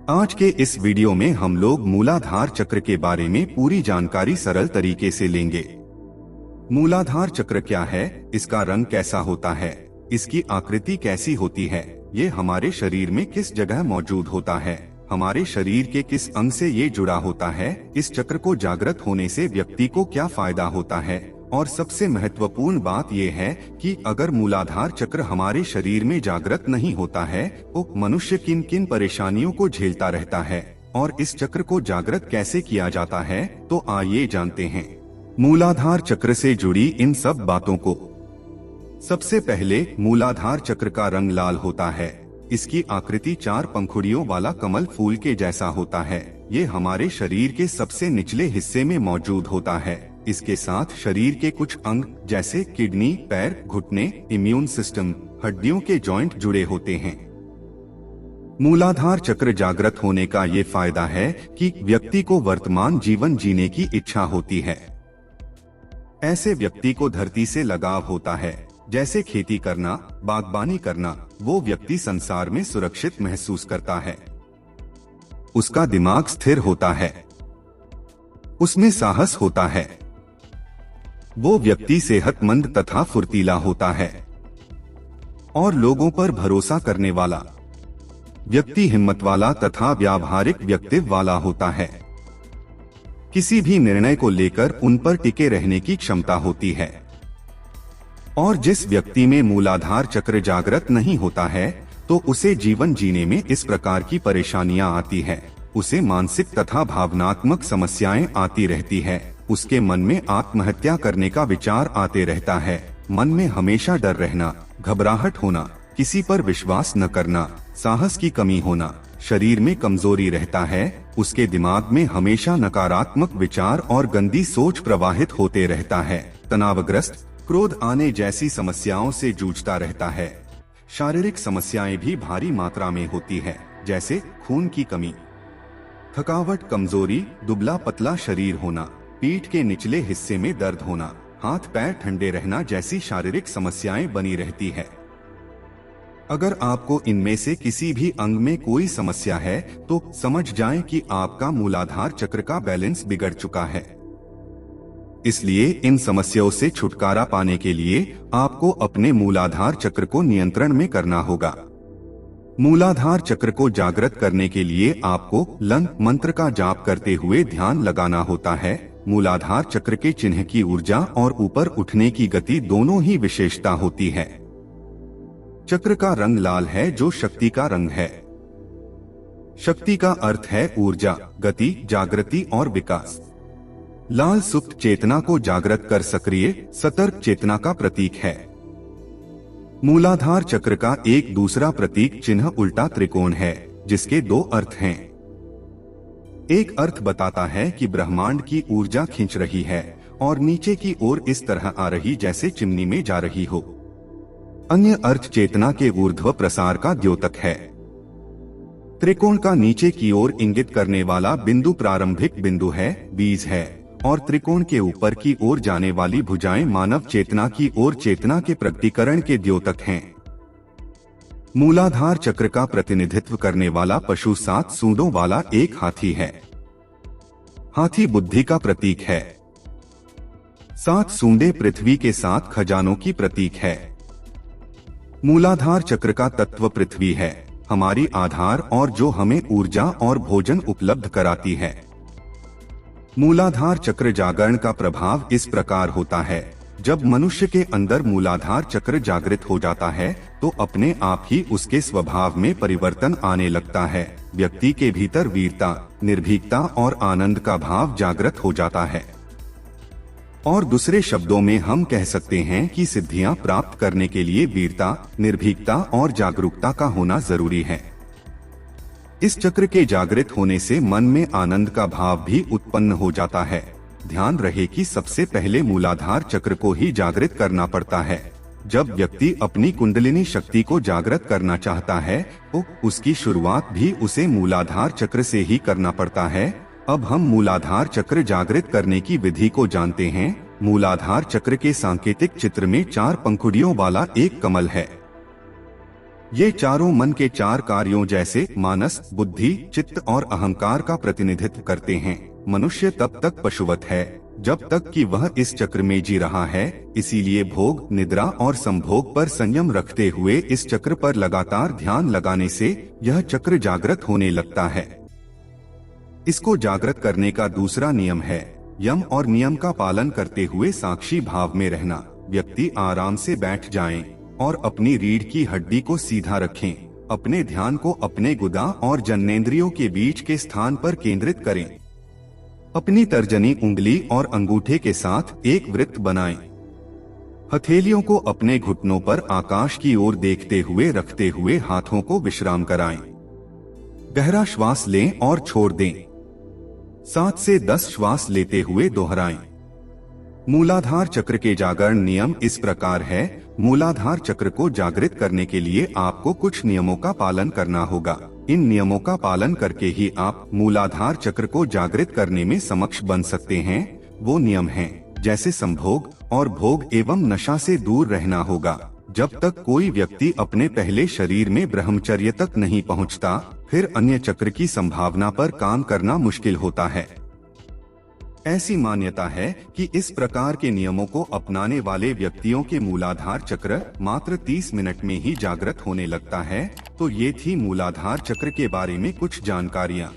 आज के इस वीडियो में हम लोग मूलाधार चक्र के बारे में पूरी जानकारी सरल तरीके से लेंगे। मूलाधार चक्र क्या है, इसका रंग कैसा होता है, इसकी आकृति कैसी होती है, ये हमारे शरीर में किस जगह मौजूद होता है, हमारे शरीर के किस अंग से ये जुड़ा होता है, इस चक्र को जागृत होने से व्यक्ति को क्या फायदा होता है, और सबसे महत्वपूर्ण बात यह है कि अगर मूलाधार चक्र हमारे शरीर में जागृत नहीं होता है तो मनुष्य किन किन परेशानियों को झेलता रहता है और इस चक्र को जागृत कैसे किया जाता है, तो आइए जानते हैं मूलाधार चक्र से जुड़ी इन सब बातों को। सबसे पहले मूलाधार चक्र का रंग लाल होता है। इसकी आकृति 4 पंखुड़ियों वाला कमल फूल के जैसा होता है। ये हमारे शरीर के सबसे निचले हिस्से में मौजूद होता है। इसके साथ शरीर के कुछ अंग जैसे किडनी, पैर, घुटने, इम्यून सिस्टम, हड्डियों के जॉइंट जुड़े होते हैं। मूलाधार चक्र जागृत होने का ये फायदा है कि व्यक्ति को वर्तमान जीवन जीने की इच्छा होती है। ऐसे व्यक्ति को धरती से लगाव होता है, जैसे खेती करना, बागबानी करना। वो व्यक्ति संसार में सुरक्षित महसूस करता है। उसका दिमाग स्थिर होता है, उसमें साहस होता है। वो व्यक्ति सेहतमंद तथा फुर्तीला होता है और लोगों पर भरोसा करने वाला व्यक्ति हिम्मत वाला तथा व्यावहारिक व्यक्तित्व वाला होता है। किसी भी निर्णय को लेकर उन पर टिके रहने की क्षमता होती है। और जिस व्यक्ति में मूलाधार चक्र जागृत नहीं होता है तो उसे जीवन जीने में इस प्रकार की परेशानियां आती है। उसे मानसिक तथा भावनात्मक समस्याएं आती रहती है। उसके मन में आत्महत्या करने का विचार आते रहता है। मन में हमेशा डर रहना, घबराहट होना, किसी पर विश्वास न करना, साहस की कमी होना, शरीर में कमजोरी रहता है। उसके दिमाग में हमेशा नकारात्मक विचार और गंदी सोच प्रवाहित होते रहता है। तनावग्रस्त, क्रोध आने जैसी समस्याओं से जूझता रहता है। शारीरिक समस्याएं भी भारी मात्रा में होती है, जैसे खून की कमी, थकावट, कमजोरी, दुबला पतला शरीर होना, पीठ के निचले हिस्से में दर्द होना, हाथ पैर ठंडे रहना जैसी शारीरिक समस्याएं बनी रहती है। अगर आपको इनमें से किसी भी अंग में कोई समस्या है तो समझ जाएं कि आपका मूलाधार चक्र का बैलेंस बिगड़ चुका है। इसलिए इन समस्याओं से छुटकारा पाने के लिए आपको अपने मूलाधार चक्र को नियंत्रण में करना होगा। मूलाधार चक्र को जागृत करने के लिए आपको लं मंत्र का जाप करते हुए ध्यान लगाना होता है। मूलाधार चक्र के चिन्ह की ऊर्जा और ऊपर उठने की गति दोनों ही विशेषता होती है। चक्र का रंग लाल है, जो शक्ति का रंग है। शक्ति का अर्थ है ऊर्जा, गति, जागृति और विकास। लाल सुप्त चेतना को जागृत कर सक्रिय, सतर्क चेतना का प्रतीक है। मूलाधार चक्र का एक दूसरा प्रतीक चिन्ह उल्टा त्रिकोण है, जिसके 2 अर्थ हैं। एक अर्थ बताता है कि ब्रह्मांड की ऊर्जा खींच रही है और नीचे की ओर इस तरह आ रही जैसे चिमनी में जा रही हो। अन्य अर्थ चेतना के ऊर्ध्व प्रसार का द्योतक है। त्रिकोण का नीचे की ओर इंगित करने वाला बिंदु प्रारंभिक बिंदु है, बीज है, और त्रिकोण के ऊपर की ओर जाने वाली भुजाएं मानव चेतना की ओर चेतना के प्रकटीकरण के द्योतक हैं। मूलाधार चक्र का प्रतिनिधित्व करने वाला पशु 7 सूंडों वाला एक हाथी है। हाथी बुद्धि का प्रतीक है। 7 सूंडे पृथ्वी के 7 खजानों की प्रतीक है। मूलाधार चक्र का तत्व पृथ्वी है, हमारी आधार और जो हमें ऊर्जा और भोजन उपलब्ध कराती है। मूलाधार चक्र जागरण का प्रभाव इस प्रकार होता है, जब मनुष्य के अंदर मूलाधार चक्र जागृत हो जाता है तो अपने आप ही उसके स्वभाव में परिवर्तन आने लगता है। व्यक्ति के भीतर वीरता, निर्भीकता और आनंद का भाव जागृत हो जाता है। और दूसरे शब्दों में हम कह सकते हैं कि सिद्धियां प्राप्त करने के लिए वीरता, निर्भीकता और जागरूकता का होना जरूरी है। इस चक्र के जागृत होने से मन में आनंद का भाव भी उत्पन्न हो जाता है। ध्यान रहे कि सबसे पहले मूलाधार चक्र को ही जागृत करना पड़ता है। जब व्यक्ति अपनी कुंडलिनी शक्ति को जागृत करना चाहता है तो उसकी शुरुआत भी उसे मूलाधार चक्र से ही करना पड़ता है। अब हम मूलाधार चक्र जागृत करने की विधि को जानते हैं। मूलाधार चक्र के सांकेतिक चित्र में 4 पंखुड़ियों वाला एक कमल है। ये चारों मन के चार कार्यों जैसे मानस, बुद्धि, चित्त और अहंकार का प्रतिनिधित्व करते हैं। मनुष्य तब तक पशुवत है जब तक कि वह इस चक्र में जी रहा है। इसीलिए भोग, निद्रा और संभोग पर संयम रखते हुए इस चक्र पर लगातार ध्यान लगाने से यह चक्र जागृत होने लगता है। इसको जागृत करने का दूसरा नियम है यम और नियम का पालन करते हुए साक्षी भाव में रहना। व्यक्ति आराम से बैठ जाएं और अपनी रीढ़ की हड्डी को सीधा रखें। अपने ध्यान को अपने गुदा और जननेंद्रियों के बीच के स्थान पर केंद्रित करें। अपनी तर्जनी उंगली और अंगूठे के साथ एक वृत्त बनाएं। हथेलियों को अपने घुटनों पर आकाश की ओर देखते हुए रखते हुए हाथों को विश्राम कराएं। गहरा श्वास लें और छोड़ दें। 7 से 10 श्वास लेते हुए दोहराएं। मूलाधार चक्र के जागरण नियम इस प्रकार है। मूलाधार चक्र को जागृत करने के लिए आपको कुछ नियमों का पालन करना होगा। इन नियमों का पालन करके ही आप मूलाधार चक्र को जागृत करने में सक्षम बन सकते हैं। वो नियम हैं जैसे संभोग और भोग एवं नशा से दूर रहना होगा। जब तक कोई व्यक्ति अपने पहले शरीर में ब्रह्मचर्य तक नहीं पहुंचता, फिर अन्य चक्र की संभावना पर काम करना मुश्किल होता है। ऐसी मान्यता है कि इस प्रकार के नियमों को अपनाने वाले व्यक्तियों के मूलाधार चक्र मात्र 30 मिनट में ही जागृत होने लगता है। तो ये थी मूलाधार चक्र के बारे में कुछ जानकारियाँ।